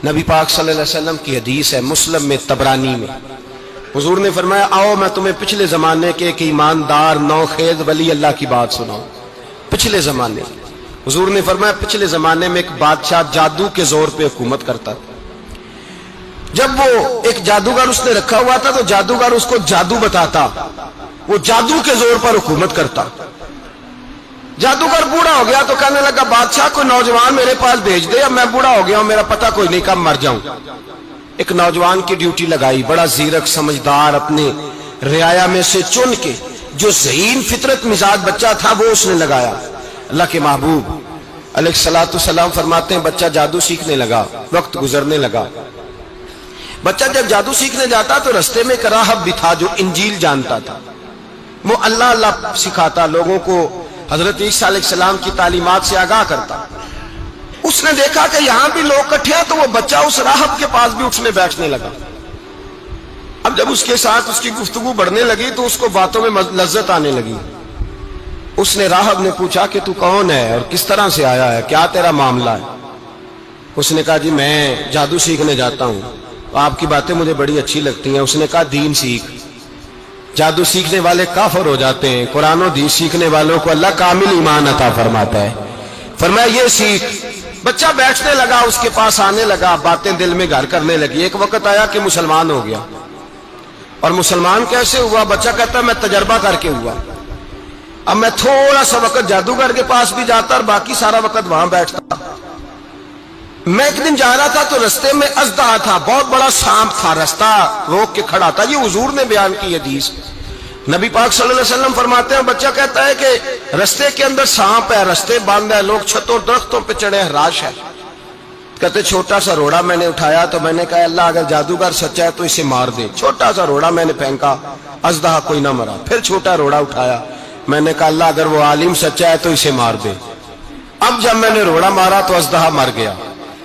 نبی پاک صلی اللہ علیہ وسلم کی حدیث ہے مسلم میں طبرانی میں، حضور نے فرمایا آؤ میں تمہیں پچھلے زمانے کے ایک ایماندار نوخیز ولی اللہ کی بات سناؤں۔ پچھلے زمانے حضور نے فرمایا پچھلے زمانے میں ایک بادشاہ جادو کے زور پہ حکومت کرتا تھا۔ جب وہ ایک جادوگر اس نے رکھا ہوا تھا تو جادوگر اس کو جادو بتاتا، وہ جادو کے زور پر حکومت کرتا۔ جادوگر بوڑھا ہو گیا تو کہنے لگا بادشاہ کو نوجوان میرے پاس بھیج دے، اب میں بوڑھا ہو گیا ہوں، میرا پتہ کوئی نہیں کب مر جاؤں۔ ایک نوجوان کی ڈیوٹی لگائی، بڑا زیرک سمجھدار، اپنے رعایا میں سے چن کے جو ذہین فطرت مزاج بچہ تھا وہ اس نے لگایا۔ اللہ کے محبوب علیہ الصلوۃ والسلام فرماتے ہیں بچہ جادو سیکھنے لگا، وقت گزرنے لگا۔ بچہ جب جادو سیکھنے جاتا تو رستے میں ایک راہب بھی تھا جو انجیل جانتا تھا، وہ اللہ اللہ سکھاتا، لوگوں کو حضرت عیسیٰ علیہ السلام کی تعلیمات سے آگاہ کرتا۔ اس نے دیکھا کہ یہاں بھی لوگ اکٹھے ہیں تو وہ بچہ اس راہب کے پاس بھی اٹھنے بیٹھنے لگا۔ اب جب اس کے ساتھ اس کی گفتگو بڑھنے لگی تو اس کو باتوں میں لذت آنے لگی۔ اس نے راہب نے پوچھا کہ تو کون ہے اور کس طرح سے آیا ہے، کیا تیرا معاملہ ہے؟ اس نے کہا جی میں جادو سیکھنے جاتا ہوں، آپ کی باتیں مجھے بڑی اچھی لگتی ہیں۔ اس نے کہا دین سیکھ، جادو سیکھنے والے کافر ہو جاتے ہیں، قرآن و حدیث سیکھنے والوں کو اللہ کامل ایمان عطا فرماتا ہے۔ فرمایا یہ سیکھ۔ بچہ بیٹھنے لگا، اس کے پاس آنے لگا، باتیں دل میں گھر کرنے لگی۔ ایک وقت آیا کہ مسلمان ہو گیا، اور مسلمان کیسے ہوا؟ بچہ کہتا ہے میں تجربہ کر کے ہوا۔ اب میں تھوڑا سا وقت جادوگر کے پاس بھی جاتا اور باقی سارا وقت وہاں بیٹھتا۔ میں ایک دن جا رہا تھا تو رستے میں اژدہا تھا، بہت بڑا سانپ تھا، رستہ روک کے کھڑا تھا۔ یہ حضور نے بیان کی حدیث، نبی پاک صلی اللہ علیہ وسلم فرماتے ہیں بچہ کہتا ہے کہ رستے کے اندر سانپ ہے، رستے بند ہے، لوگ چھتوں درختوں پہ چڑھے، ہراش ہے۔ کہتے چھوٹا سا روڑا میں نے اٹھایا تو میں نے کہا اللہ اگر جادوگر سچا ہے تو اسے مار دے۔ چھوٹا سا روڑا میں نے پھینکا، اژدہا کوئی نہ مرا۔ پھر چھوٹا روڑا اٹھایا، میں نے کہا اللہ اگر وہ عالم سچا ہے تو اسے مار دے۔ اب جب میں نے روڑا مارا تو اژدہا مر گیا۔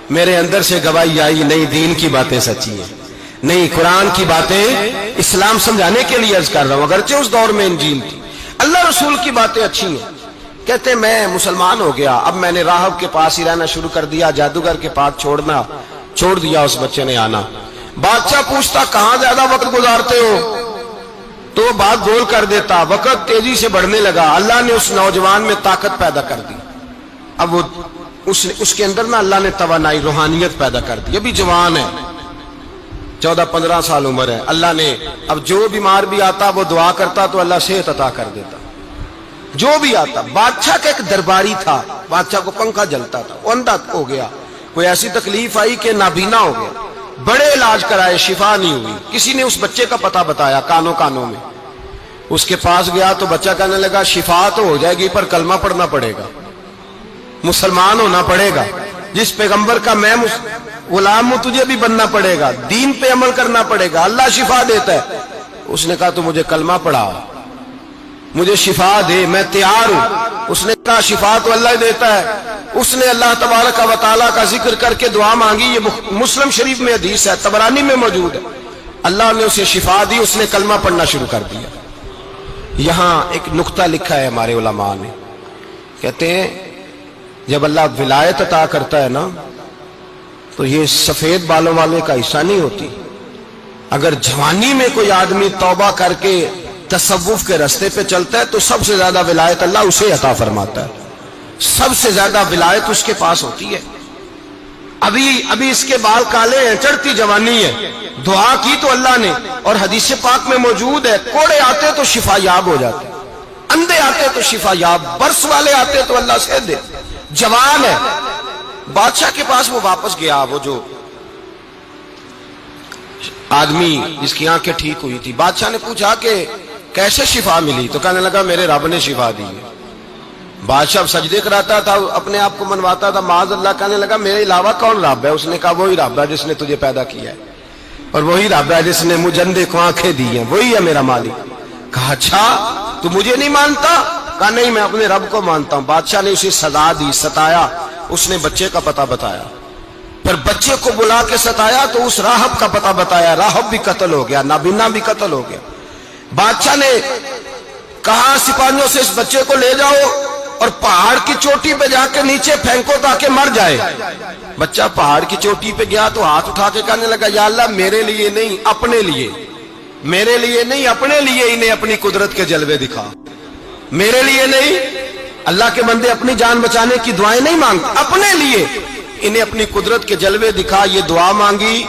میرے اندر سے گواہی آئی نہیں دین کی باتیں سچی ہیں، نہیں قرآن کی باتیں اسلام سمجھانے کے لیے عرض کر رہا ہوں، اگرچہ اس دور میں انجیل تھی، اللہ رسول کی باتیں اچھی ہیں۔ کہتے میں مسلمان ہو گیا، اب میں نے راہب کے پاس ہی رہنا شروع کر دیا، جادوگر کے پاس چھوڑ دیا۔ اس بچے نے آنا، بادشاہ پوچھتا کہاں زیادہ وقت گزارتے ہو تو وہ بات گول کر دیتا۔ وقت تیزی سے بڑھنے لگا، اللہ نے اس نوجوان میں طاقت پیدا کر دی۔ اب وہ اس کے اندر نا اللہ نے توانائی روحانیت پیدا کر دی، ابھی جوان ہے، 14-15 سال عمر ہے۔ اللہ نے اب جو بیمار بھی آتا وہ دعا کرتا تو اللہ صحت عطا کر دیتا، جو بھی آتا۔ بادشاہ کا ایک درباری تھا، بادشاہ کو پنکھا جلتا تھا، وہ اندھا ہو گیا، کوئی ایسی تکلیف آئی کہ نابینا ہو گیا، بڑے علاج کرائے شفا نہیں ہوئی۔ کسی نے اس بچے کا پتہ بتایا کانوں میں، اس کے پاس گیا تو بچہ کہنے لگا شفا تو ہو جائے گی پر کلمہ پڑھنا پڑے گا، مسلمان ہونا پڑے گا، جس پیغمبر کا میں غلام ہوں تجھے بھی بننا پڑے گا، دین پہ عمل کرنا پڑے گا، اللہ شفا دیتا ہے۔ اس نے کہا تو مجھے کلمہ پڑھا، مجھے شفا دے، میں تیار ہوں۔ اس نے کہا شفا تو اللہ دیتا ہے۔ اس نے اللہ تبارک و تعالیٰ کا ذکر کر کے دعا مانگی، یہ مسلم شریف میں حدیث ہے، طبرانی میں موجود ہے۔ اللہ نے اسے شفا دی، اس نے کلمہ پڑھنا شروع کر دیا۔ یہاں ایک نقطہ لکھا ہے ہمارے علماء نے، کہتے ہیں جب اللہ ولایت عطا کرتا ہے نا تو یہ سفید بالوں والے کا حصہ نہیں ہوتی۔ اگر جوانی میں کوئی آدمی توبہ کر کے تصوف کے راستے پہ چلتا ہے تو سب سے زیادہ ولایت اللہ اسے عطا فرماتا ہے، سب سے زیادہ ولایت اس کے پاس ہوتی ہے۔ ابھی اس کے بال کالے ہیں، چڑھتی جوانی ہے، دعا کی تو اللہ نے، اور حدیث پاک میں موجود ہے کوڑے آتے تو شفا یاب ہو جاتے، اندھے آتے تو شفا یاب، برس والے آتے تو اللہ سے دے۔ جوان ہے، بادشاہ کے پاس وہ واپس گیا، وہ جو آدمی جس کی آنکھیں ٹھیک ہوئی تھی۔ بادشاہ نے پوچھا کہ کیسے شفا ملی؟ تو کہنے لگا میرے رب نے شفا دی ہے۔ بادشاہ سجدے کراتا تھا، اپنے آپ کو منواتا تھا، معاذ اللہ، کہنے لگا میرے علاوہ کون رب ہے؟ اس نے کہا وہی رب ہے جس نے تجھے پیدا کیا ہے، اور وہی رب ہے جس نے مجھے اندھے کو آنکھیں دی ہیں، وہی ہے میرا مالک۔ کہا اچھا تو مجھے نہیں مانتا؟ کہا نہیں میں اپنے رب کو مانتا ہوں۔ بادشاہ نے اسے سزا دی، ستایا، اس نے بچے کا پتہ بتایا، پھر بچے کو بلا کے ستایا تو اس راہب کا پتہ بتایا، راہب بھی قتل ہو گیا، نابینا بھی قتل ہو گیا۔ بادشاہ نے کہا سپاہیوں سے اس بچے کو لے جاؤ اور پہاڑ کی چوٹی پہ جا کے نیچے پھینکو تاکہ مر جائے۔ بچہ پہاڑ کی چوٹی پہ گیا تو ہاتھ اٹھا کے کہنے لگا یا اللہ میرے لیے نہیں اپنے لیے، میرے لیے نہیں اپنے لیے انہیں اپنی قدرت کے جلوے دکھا، میرے لیے نہیں۔ اللہ کے بندے اپنی جان بچانے کی دعائیں نہیں مانگتے، اپنے لیے انہیں اپنی قدرت کے جلوے دکھا۔ یہ دعا مانگی،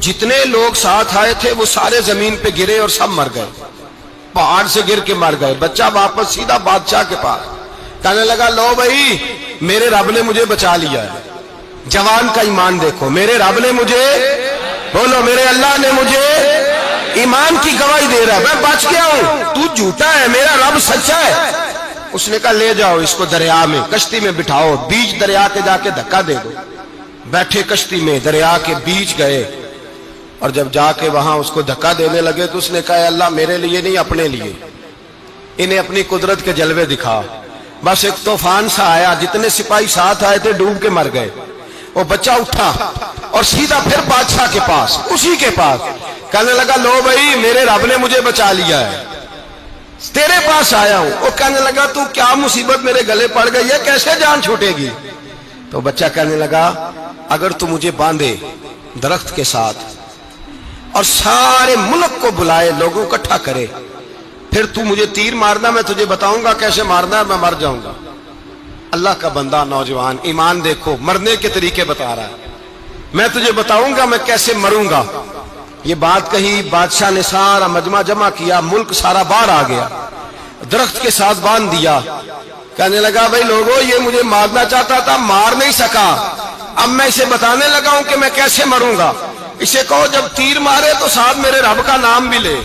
جتنے لوگ ساتھ آئے تھے وہ سارے زمین پہ گرے اور سب مر گئے، پہاڑ سے گر کے مر گئے۔ بچہ واپس سیدھا بادشاہ کے پاس کہنے لگا لو بھائی میرے رب نے مجھے بچا لیا ہے۔ جوان کا ایمان دیکھو، میرے رب نے مجھے، بولو میرے اللہ نے مجھے ایمان کی گواہی دے رہا ہے، میں بچ گیا ہوں، تو جھوٹا ہے، میرا رب سچا ہے۔ اس نے کہا لے جاؤ اس کو دریا میں، کشتی میں بٹھاؤ، بیچ دریا کے جا کے دھکا دے دو۔ بیٹھے کشتی میں، دریا کے بیچ گئے، اور جب جا کے وہاں اس کو دھکا دینے لگے تو اس نے کہا اللہ میرے لیے نہیں اپنے لیے انہیں اپنی قدرت کے جلوے دکھا۔ بس ایک طوفان سا آیا، جتنے سپاہی ساتھ آئے تھے ڈوب کے مر گئے۔ وہ بچہ اٹھا اور سیدھا پھر بادشاہ کے پاس، اسی کے پاس کہنے لگا لو بھائی میرے رب نے مجھے بچا لیا ہے، تیرے پاس آیا ہوں۔ وہ کہنے لگا تو کیا مصیبت میرے گلے پڑ گئی ہے، کیسے جان چھوٹے گی؟ تو بچہ کہنے لگا اگر تو مجھے باندھے درخت کے ساتھ اور سارے ملک کو بلائے، لوگوں کو اکٹھا کرے، پھر تو مجھے تیر مارنا، میں تجھے بتاؤں گا کیسے مارنا ہے، میں مر جاؤں گا۔ اللہ کا بندہ نوجوان ایمان دیکھو، مرنے کے طریقے بتا رہا ہے، میں تجھے بتاؤں گا میں کیسے مروں گا۔ یہ بات کہی، بادشاہ نے سارا مجمع جمع کیا، ملک سارا باہر آ گیا، درخت کے ساتھ باندھ دیا۔ کہنے لگا بھائی لوگوں یہ مجھے مارنا چاہتا تھا، مار نہیں سکا، اب میں اسے بتانے لگا ہوں کہ میں کیسے مروں گا۔ اسے کہو جب تیر مارے تو ساتھ میرے رب کا نام بھی لے،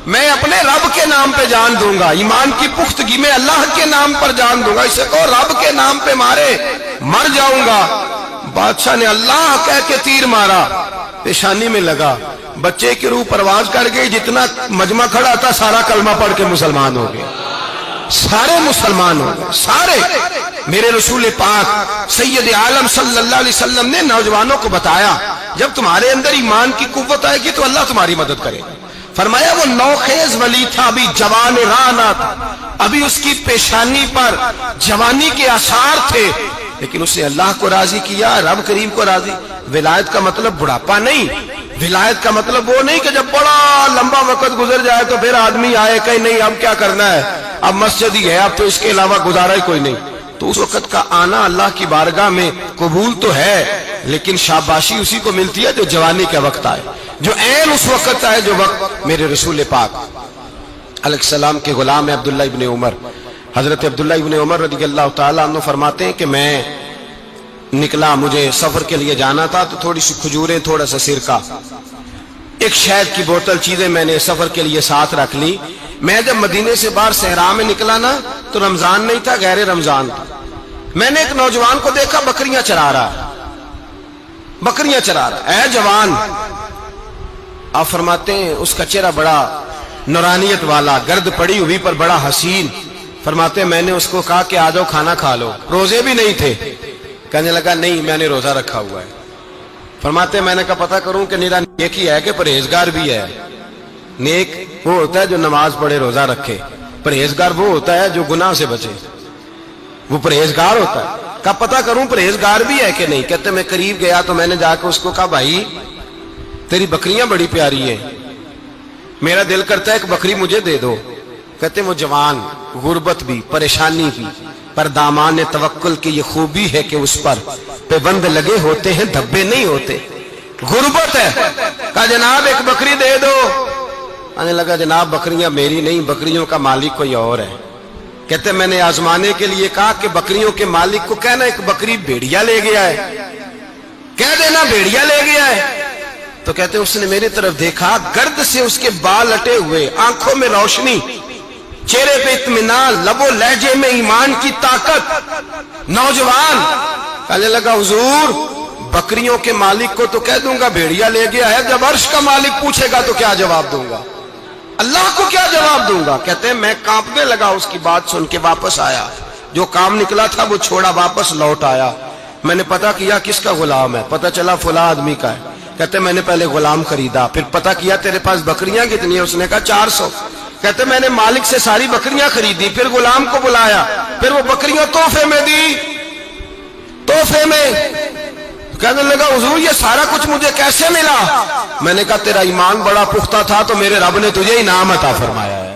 میں اپنے رب کے نام پہ جان دوں گا، ایمان کی پختگی میں اللہ کے نام پر جان دوں گا۔ اسے کہو رب کے نام پہ مارے، مر جاؤں گا۔ بادشاہ نے اللہ کہہ کے تیر مارا، پیشانی میں لگا، بچے کی روح پرواز کر گئی، جتنا مجمع کھڑا تھا سارا کلمہ پڑھ کے مسلمان ہو گئے، سارے مسلمان ہو گئے سارے۔ میرے رسول پاک سید عالم صلی اللہ علیہ وسلم نے نوجوانوں کو بتایا جب تمہارے اندر ایمان کی قوت آئے گی تو اللہ تمہاری مدد کرے گا۔ فرمایا وہ نوخیز ولی تھا، ابھی جوان رانا تھا، ابھی اس کی پیشانی پر جوانی کے آثار تھے، لیکن اس نے اللہ کو راضی کیا، رب کریم کو راضی۔ ولایت کا مطلب بڑھاپا نہیں، ولایت کا مطلب وہ نہیں کہ جب بڑا لمبا وقت گزر جائے تو پھر آدمی آئے کہ نہیں اب کیا کرنا ہے، اب مسجد ہی ہے، اب تو اس کے علاوہ گزارا ہی کوئی نہیں۔ تو اس وقت کا آنا اللہ کی بارگاہ میں قبول تو ہے، لیکن شاباشی اسی کو ملتی ہے جو جوانی کا وقت آئے، جو عین اس وقت آئے جو وقت میرے رسول پاک علیہ السلام کے غلام عبداللہ ابن عمر، حضرت عبداللہ ابن عمر رضی اللہ تعالیٰ عنہ فرماتے ہیں کہ میں نکلا، مجھے سفر کے لیے جانا تھا، تو تھوڑی سی کھجوریں، تھوڑا سا سرکہ، ایک شہد کی بوتل، چیزیں میں نے سفر کے لیے ساتھ رکھ لی۔ میں جب مدینے سے باہر صحرا میں نکلا نا تو رمضان نہیں تھا، غیر رمضان تھا۔ میں نے ایک نوجوان کو دیکھا بکریاں چرا رہا، بکریاں چرا رہا، اے جوان، آپ فرماتے ہیں اس کا چہرہ بڑا نورانیت والا، گرد پڑی ہوئی پر بڑا حسین۔ فرماتے ہیں میں نے اس کو کہا کہ آ جاؤ کھانا کھا لو، روزے بھی نہیں تھے۔ کہنے لگا نہیں میں نے روزہ رکھا ہوا ہے۔ فرماتے ہیں میں نے کہا پتہ کروں کہ نیرا نیک ہی ہے کہ پرہیزگار بھی ہے۔ نیک وہ ہوتا ہے جو نماز پڑھے روزہ رکھے، پرہیزگار وہ ہوتا ہے جو گناہ سے بچے، وہ پرہیزگار ہوتا ہے۔ کہا پتہ کروں پرہیزگار بھی ہے کہ نہیں؟ کہتے میں قریب گیا تو میں نے جا کے اس کو کہا بھائی تیری بکریاں بڑی پیاری ہیں، میرا دل کرتا ہے ایک بکری مجھے دے دو۔ کہتے وہ جوان، غربت بھی، پریشانی بھی، پر دامان توکل کی یہ خوبی ہے کہ اس پر پیبند لگے ہوتے ہیں، دھبے نہیں ہوتے، غربت ہے۔ کہا جناب ایک بکری دے دو۔ آنے لگا جناب بکریاں میری نہیں، بکریوں کا مالک کوئی اور ہے۔ کہتے میں نے آزمانے کے لیے کہا کہ بکریوں کے مالک کو کہنا ایک بکری بھیڑیا لے گیا ہے، کہہ دینا بھیڑیا لے گیا ہے۔ تو کہتے اس نے میری طرف دیکھا، گرد سے اس کے بال اٹے ہوئے، آنکھوں میں روشنی، چہرے پہ اطمینان، لب و لہجے میں ایمان کی طاقت، نوجوان۔ کہنے لگا حضور بکریوں کے مالک کو تو کہہ دوں گا بھیڑیا لے گیا ہے، جب عرش کا مالک پوچھے گا تو کیا جواب دوں گا، اللہ کو کیا جواب دوں گا؟ کہتے ہیں میں کانپنے لگا، اس کی بات سن کے واپس آیا، جو کام نکلا تھا وہ چھوڑا، واپس لوٹ آیا۔ میں نے پتہ کیا کس کا غلام ہے، پتہ چلا فلاں آدمی کا ہے۔ کہتے میں نے پہلے غلام خریدا، پھر پتہ کیا تیرے پاس بکریاں کتنی ہیں؟ اس نے کہا 400۔ کہتے میں نے مالک سے ساری بکریاں خریدی، پھر غلام کو بلایا، پھر وہ بکریاں تحفے میں دی، تحفے میں کہنے لگا حضور یہ سارا کچھ مجھے کیسے ملا؟ میں نے کہا تیرا ایمان بڑا پختہ تھا تو میرے رب نے تجھے انعام عطا فرمایا ہے۔